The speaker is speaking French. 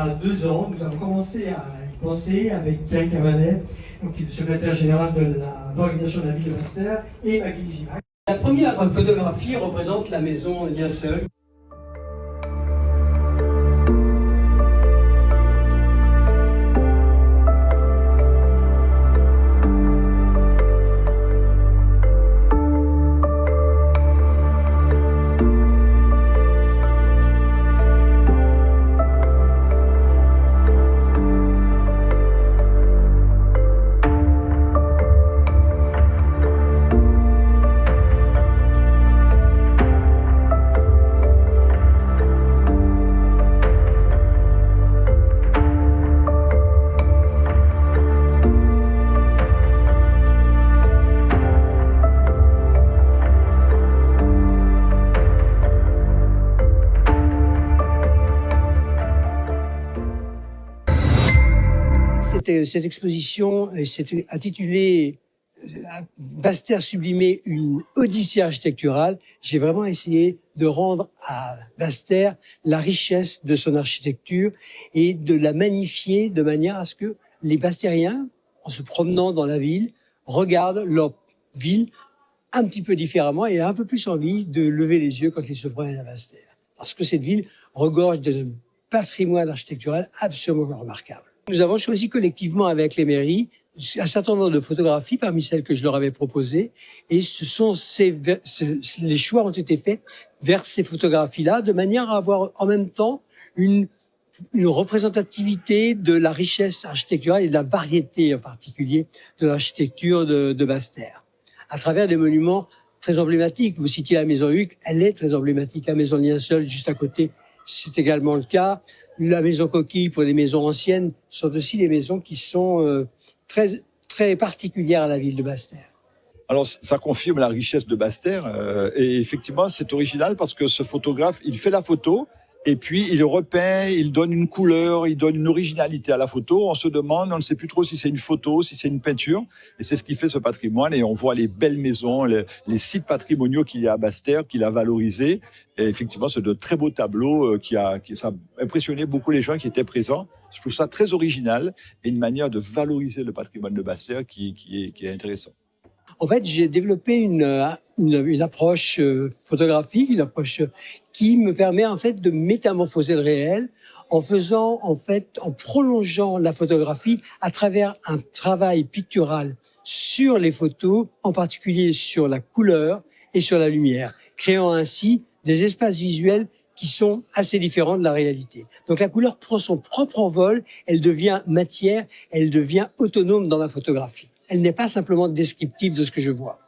a 2 ans, nous avons commencé à y penser avec Thierry Cavanet, donc, qui est le secrétaire général de l'organisation de la ville de Basse-Terre, et Maggie Lizimac. La première photographie représente la maison Lienseul. Cette exposition s'était intitulée Basse-Terre sublimée, une odyssée architecturale. J'ai vraiment essayé de rendre à Basse-Terre la richesse de son architecture et de la magnifier de manière à ce que les Basse-Terriens, en se promenant dans la ville, regardent leur ville un petit peu différemment et aient un peu plus envie de lever les yeux quand ils se promènent à Basse-Terre. Parce que cette ville regorge d'un patrimoine architectural absolument remarquable. Nous avons choisi collectivement avec les mairies un certain nombre de photographies parmi celles que je leur avais proposées, et les choix ont été faits vers ces photographies-là, de manière à avoir en même temps une représentativité de la richesse architecturale et de la variété en particulier de l'architecture de Basse-Terre, à travers des monuments très emblématiques. Vous citiez la maison Huc, elle est très emblématique. La maison Lienseul, juste à côté, c'est également le cas. La maison Coquille, pour les maisons anciennes, sont aussi des maisons qui sont très, très particulières à la ville de Basse-Terre. Alors, ça confirme la richesse de Basse-Terre. Et effectivement, c'est original parce que ce photographe, il fait la photo et puis il repeint, il donne une couleur, il donne une originalité à la photo. On se demande, on ne sait plus trop si c'est une photo, si c'est une peinture. Et c'est ce qui fait ce patrimoine. Et on voit les belles maisons, les sites patrimoniaux qu'il y a à Basse-Terre, qu'il a valorisés. Et effectivement, c'est de très beaux tableaux ça a impressionné beaucoup les gens qui étaient présents. Je trouve ça très original et une manière de valoriser le patrimoine de Basse-Terre qui est intéressant. En fait, j'ai développé une approche photographique, une approche qui me permet en fait de métamorphoser le réel en prolongeant la photographie à travers un travail pictural sur les photos, en particulier sur la couleur et sur la lumière, créant ainsi des espaces visuels qui sont assez différents de la réalité. Donc la couleur prend son propre envol, elle devient matière, elle devient autonome dans ma photographie. Elle n'est pas simplement descriptive de ce que je vois.